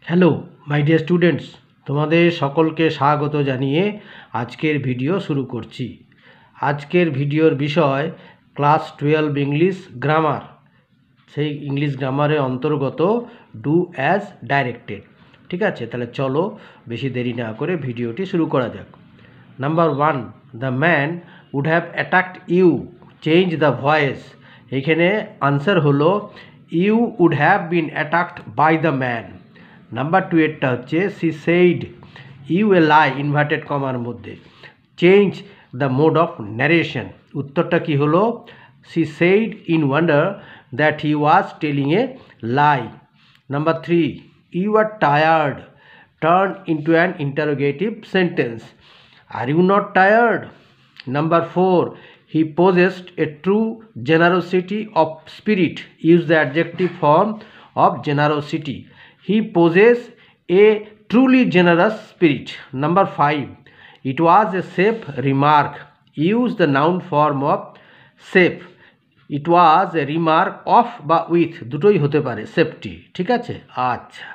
Hello my dear students, তোমাদের সকলকে স্বাগত জানিয়ে আজকের ভিডিও শুরু করছি। আজকের ভিডিওর বিষয় ক্লাস 12 ইংলিশ গ্রামার। সেই ইংলিশ গ্রামারের অন্তর্গত ডু অ্যাজ ডাইরেক্টেড। ঠিক আছে, তাহলে চলো বেশি দেরি না করে ভিডিওটি শুরু করা যাক। Number 1, the man would have attacked you, change the voice. এখানে আনসার হলো you would have been attacked by the man. Number 2 এরটা হচ্ছে she said you a lie inverted কমার মধ্যে, change the mode of narration. উত্তরটা কি হলো she said in wonder that he was telling a lie. Number 3, you are tired turn into an interrogative sentence, are you not tired? Number 4, he possessed a true generosity of spirit. Use the adjective form of generosity. He possessed a truly generous spirit. Number 5, it was a safe remark. Use the noun form of safe. It was a remark of বা with দুটোই হতে পারে, safety. ঠিক আছে, আচ্ছা।